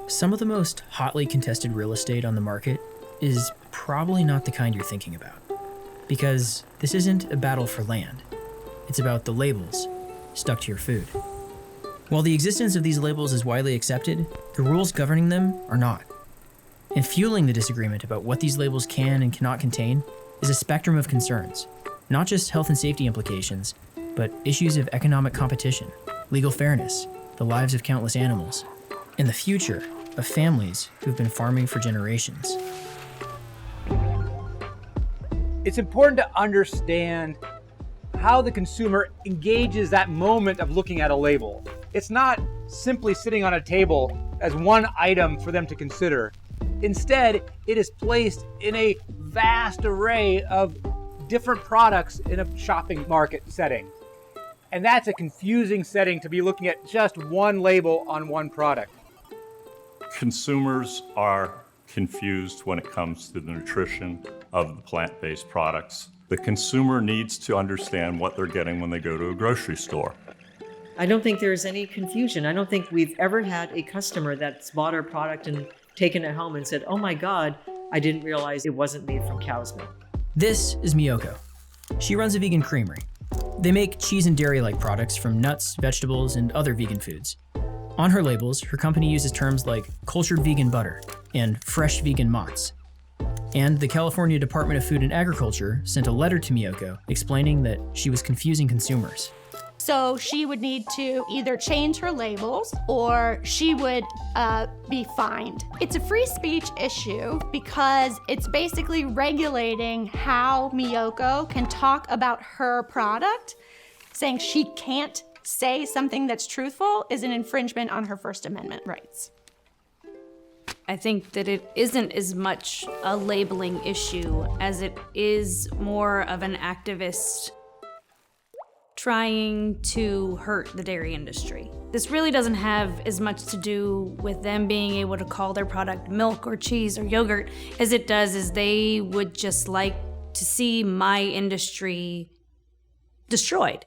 Some of the most hotly contested real estate on the market is probably not the kind you're thinking about. Because this isn't a battle for land. It's about the labels stuck to your food. While the existence of these labels is widely accepted, the rules governing them are not. And fueling the disagreement about what these labels can and cannot contain is a spectrum of concerns, not just health and safety implications, but issues of economic competition, legal fairness, the lives of countless animals, and the future of families who've been farming for generations. It's important to understand how the consumer engages that moment of looking at a label. It's not simply sitting on a table as one item for them to consider. Instead, it is placed in a vast array of different products in a shopping market setting. And that's a confusing setting to be looking at just one label on one product. Consumers are confused when it comes to the nutrition of the plant-based products. The consumer needs to understand what they're getting when they go to a grocery store. I don't think there's any confusion. I don't think we've ever had a customer that's bought our product and taken it home and said, "Oh my God, I didn't realize it wasn't made from cow's milk." This is Miyoko. She runs a vegan creamery. They make cheese and dairy-like products from nuts, vegetables, and other vegan foods. On her labels, her company uses terms like cultured vegan butter and fresh vegan mozz. And the California Department of Food and Agriculture sent a letter to Miyoko explaining that she was confusing consumers. So she would need to either change her labels or she would be fined. It's a free speech issue because it's basically regulating how Miyoko can talk about her product. Saying she can't say something that's truthful is an infringement on her First Amendment rights. I think that it isn't as much a labeling issue as it is more of an activist trying to hurt the dairy industry. This really doesn't have as much to do with them being able to call their product milk or cheese or yogurt as it does is they would just like to see my industry destroyed.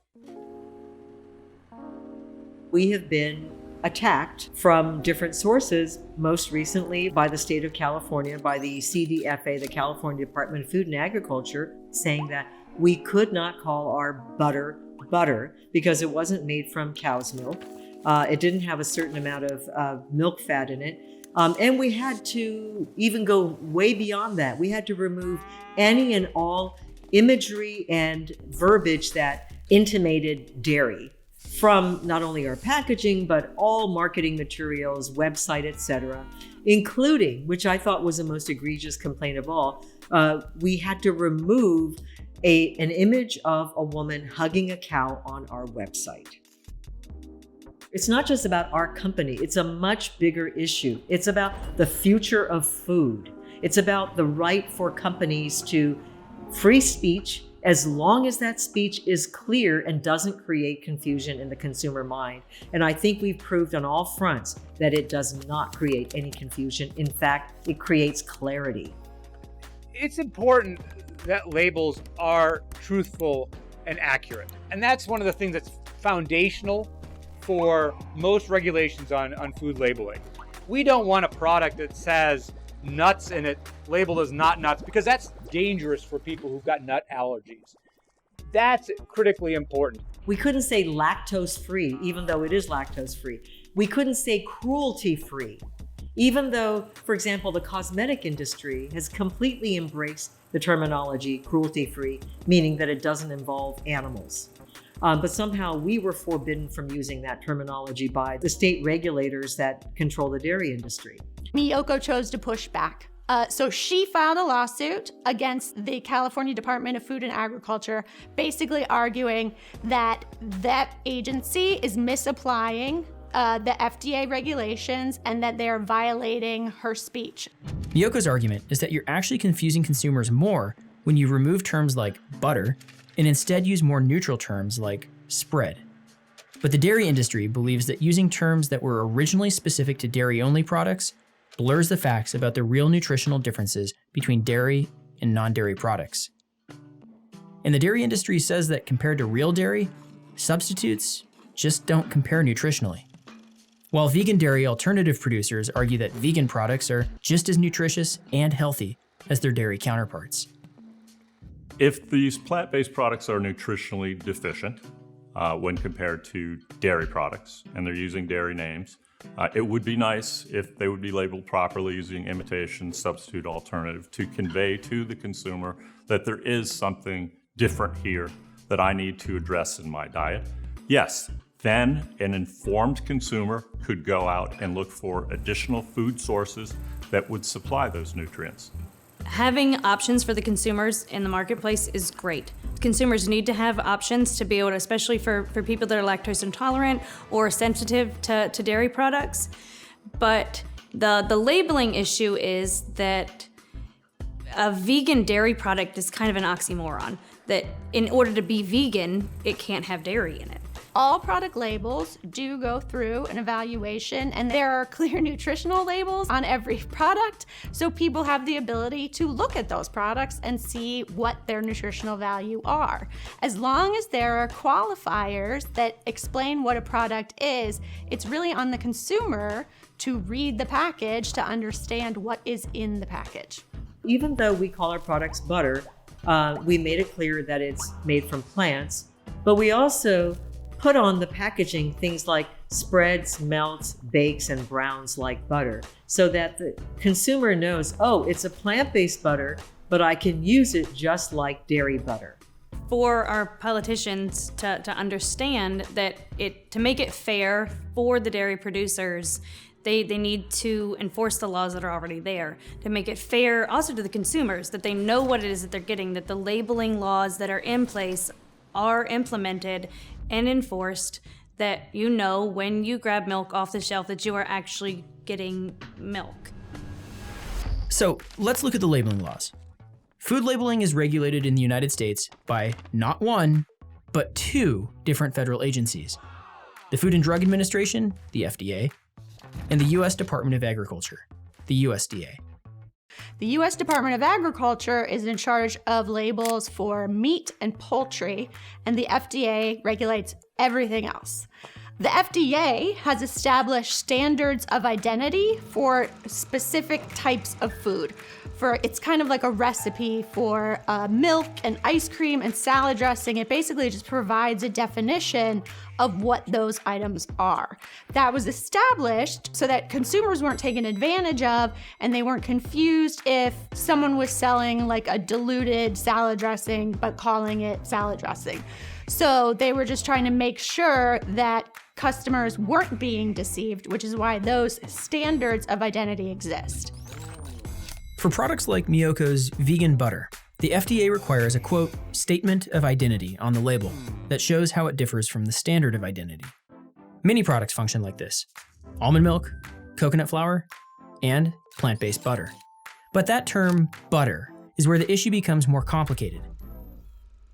We have been attacked from different sources, most recently by the state of California, by the CDFA, the California Department of Food and Agriculture, saying that we could not call our butter because it wasn't made from cow's milk. It didn't have a certain amount of milk fat in it. And we had to even go way beyond that. We had to remove any and all imagery and verbiage that intimated dairy from not only our packaging, but all marketing materials, website, etc., including, which I thought was the most egregious complaint of all, we had to remove an image of a woman hugging a cow on our website. It's not just about our company. It's a much bigger issue. It's about the future of food. It's about the right for companies to free speech, as long as that speech is clear and doesn't create confusion in the consumer mind. And I think we've proved on all fronts that it does not create any confusion. In fact, it creates clarity. It's important that labels are truthful and accurate. And that's one of the things that's foundational for most regulations on food labeling. We don't want a product that says nuts in it labeled as not nuts, because that's dangerous for people who've got nut allergies. That's critically important. We couldn't say lactose-free, even though it is lactose-free. We couldn't say cruelty-free, even though, for example, the cosmetic industry has completely embraced the terminology cruelty-free, meaning that it doesn't involve animals. But somehow we were forbidden from using that terminology by the state regulators that control the dairy industry. Miyoko chose to push back. So she filed a lawsuit against the California Department of Food and Agriculture, basically arguing that that agency is misapplying the FDA regulations and that they are violating her speech. Miyoko's argument is that you're actually confusing consumers more when you remove terms like butter and instead use more neutral terms like spread. But the dairy industry believes that using terms that were originally specific to dairy-only products blurs the facts about the real nutritional differences between dairy and non-dairy products. And the dairy industry says that compared to real dairy, substitutes just don't compare nutritionally. while vegan dairy alternative producers argue that vegan products are just as nutritious and healthy as their dairy counterparts. If these plant-based products are nutritionally deficient when compared to dairy products, and they're using dairy names, it would be nice if they would be labeled properly using imitation, substitute, alternative to convey to the consumer that there is something different here that I need to address in my diet. Yes, then an informed consumer could go out and look for additional food sources that would supply those nutrients. Having options for the consumers in the marketplace is great. Consumers need to have options to be able to, especially for people that are lactose intolerant or sensitive to dairy products. But the labeling issue is that a vegan dairy product is kind of an oxymoron, that in order to be vegan, it can't have dairy in it. All product labels do go through an evaluation, and there are clear nutritional labels on every product, so people have the ability to look at those products and see what their nutritional value are. As long as there are qualifiers that explain what a product is, it's really on the consumer to read the package to understand what is in the package. Even though we call our products butter, we made it clear that it's made from plants, but we also put on the packaging things like spreads, melts, bakes, and browns like butter, so that the consumer knows, oh, it's a plant-based butter, but I can use it just like dairy butter. For our politicians to understand that to make it fair for the dairy producers, they need to enforce the laws that are already there, to make it fair also to the consumers, that they know what it is that they're getting, that the labeling laws that are in place are implemented and enforced, that you know when you grab milk off the shelf that you are actually getting milk. So let's look at the labeling laws. Food labeling is regulated in the United States by not one, but two different federal agencies: the Food and Drug Administration, the FDA, and the U.S. Department of Agriculture, the USDA. The U.S. Department of Agriculture is in charge of labels for meat and poultry, and the FDA regulates everything else. The FDA has established standards of identity for specific types of food. It's kind of like a recipe for milk and ice cream and salad dressing. It basically just provides a definition of what those items are. That was established so that consumers weren't taken advantage of, and they weren't confused if someone was selling like a diluted salad dressing but calling it salad dressing. So they were just trying to make sure that customers weren't being deceived, which is why those standards of identity exist. For products like Miyoko's vegan butter, the FDA requires a, quote, statement of identity on the label that shows how it differs from the standard of identity. Many products function like this: almond milk, coconut flour, and plant-based butter. But that term, butter, is where the issue becomes more complicated.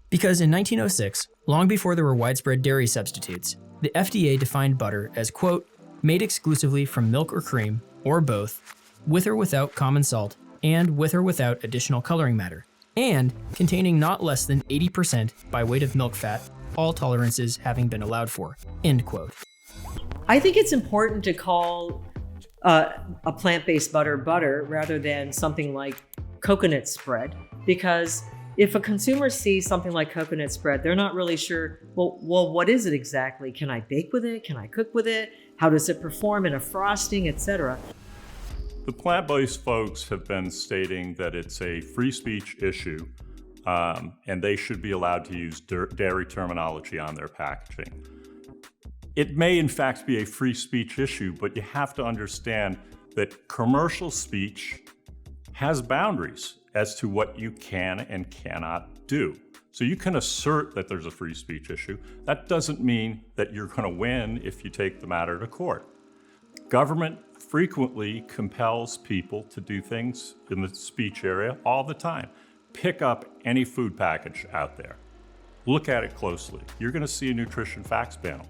Because in 1906, long before there were widespread dairy substitutes, the FDA defined butter as, quote, made exclusively from milk or cream, or both, with or without common salt, and with or without additional coloring matter, and containing not less than 80% by weight of milk fat, all tolerances having been allowed for, end quote. I think it's important to call a plant-based butter butter rather than something like coconut spread, because if a consumer sees something like coconut spread, they're not really sure, well, what is it exactly? Can I bake with it? Can I cook with it? How does it perform in a frosting, etc.? The plant-based folks have been stating that it's a free speech issue, and they should be allowed to use dairy terminology on their packaging. It may in fact be a free speech issue, but you have to understand that commercial speech has boundaries as to what you can and cannot do. So you can assert that there's a free speech issue. That doesn't mean that you're going to win if you take the matter to court. Government frequently compels people to do things in the speech area all the time. Pick up any food package out there. Look at it closely. You're going to see a nutrition facts panel.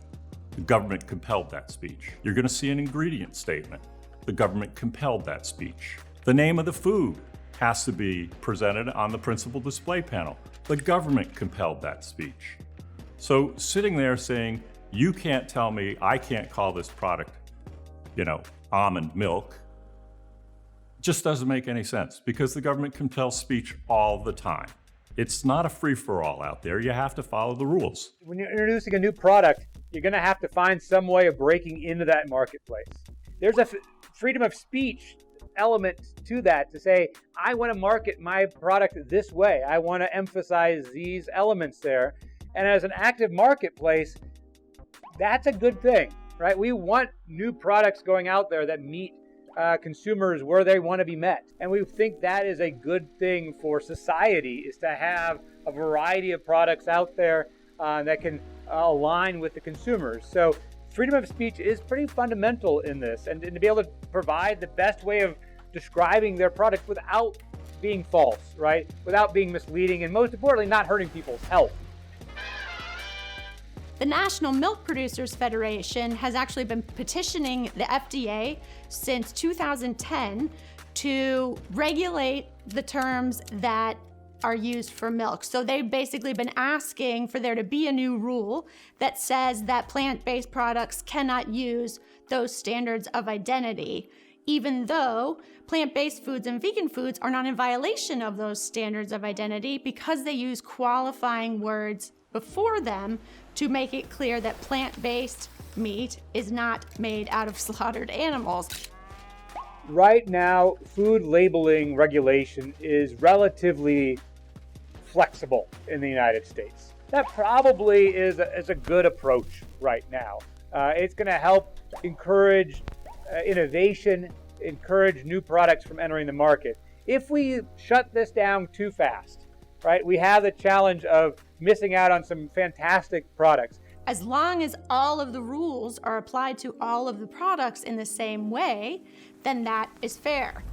The government compelled that speech. You're going to see an ingredient statement. The government compelled that speech. The name of the food has to be presented on the principal display panel. The government compelled that speech. So sitting there saying, you can't tell me I can't call this product almond milk, just doesn't make any sense because the government compels speech all the time. It's not a free-for-all out there. You have to follow the rules. When you're introducing a new product, you're going to have to find some way of breaking into that marketplace. There's a freedom of speech element to that, to say, I want to market my product this way. I want to emphasize these elements there. And as an active marketplace, that's a good thing, right? We want new products going out there that meet consumers where they want to be met. And we think that is a good thing for society, is to have a variety of products out there that can align with the consumers. So freedom of speech is pretty fundamental in this, and to be able to provide the best way of describing their product without being false, right? Without being misleading, and most importantly, not hurting people's health. The National Milk Producers Federation has actually been petitioning the FDA since 2010 to regulate the terms that are used for milk. So they've basically been asking for there to be a new rule that says that plant-based products cannot use those standards of identity, even though plant-based foods and vegan foods are not in violation of those standards of identity because they use qualifying words before them to make it clear that plant-based meat is not made out of slaughtered animals. Right now, food labeling regulation is relatively flexible in the United States. That probably is a good approach right now. It's going to help encourage innovation, encourage new products from entering the market. If we shut this down too fast, right, we have the challenge of missing out on some fantastic products. As long as all of the rules are applied to all of the products in the same way, then that is fair.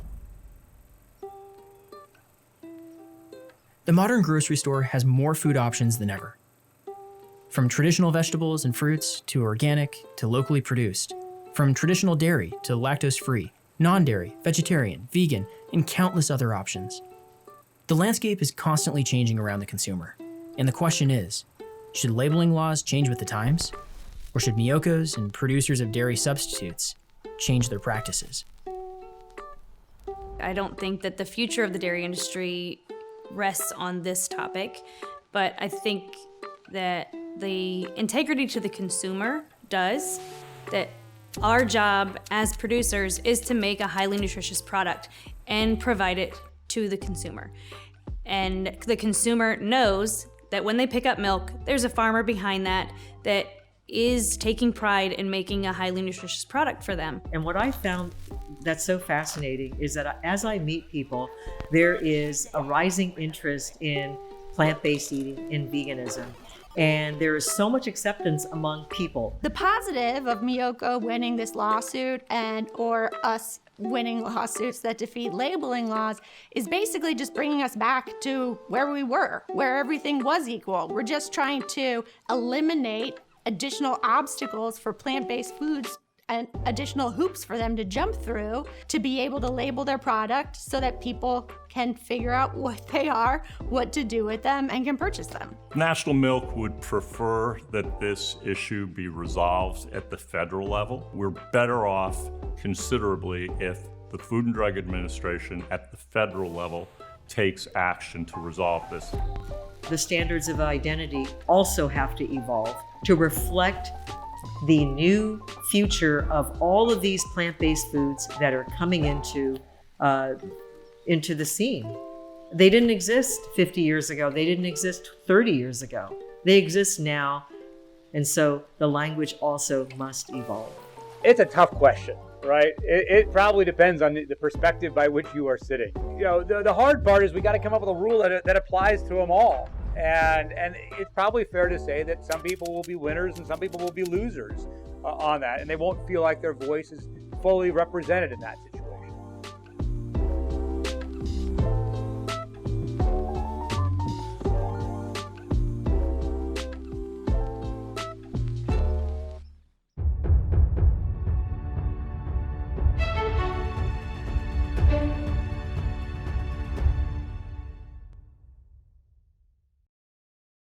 The modern grocery store has more food options than ever. From traditional vegetables and fruits to organic to locally produced. From traditional dairy to lactose-free, non-dairy, vegetarian, vegan, and countless other options. The landscape is constantly changing around the consumer. And the question is, should labeling laws change with the times? Or should Miyokos and producers of dairy substitutes change their practices? I don't think that the future of the dairy industry rests on this topic, but I think that the integrity to the consumer does, that our job as producers is to make a highly nutritious product and provide it to the consumer. And the consumer knows that when they pick up milk, there's a farmer behind that is taking pride in making a highly nutritious product for them. And what I found that's so fascinating is that as I meet people, there is a rising interest in plant-based eating, in veganism. And there is so much acceptance among people. The positive of Miyoko winning this lawsuit or us winning lawsuits that defeat labeling laws is basically just bringing us back to where we were, where everything was equal. We're just trying to eliminate additional obstacles for plant-based foods and additional hoops for them to jump through to be able to label their product so that people can figure out what they are, what to do with them, and can purchase them. National Milk would prefer that this issue be resolved at the federal level. We're better off considerably if the Food and Drug Administration at the federal level takes action to resolve this. The standards of identity also have to evolve to reflect the new future of all of these plant-based foods that are coming into the scene. They didn't exist 50 years ago. They didn't exist 30 years ago. They exist now. And so the language also must evolve. It's a tough question, right? It probably depends on the perspective by which you are sitting. The hard part is we got to come up with a rule that applies to them all. And it's probably fair to say that some people will be winners and some people will be losers on that, and they won't feel like their voice is fully represented in that situation.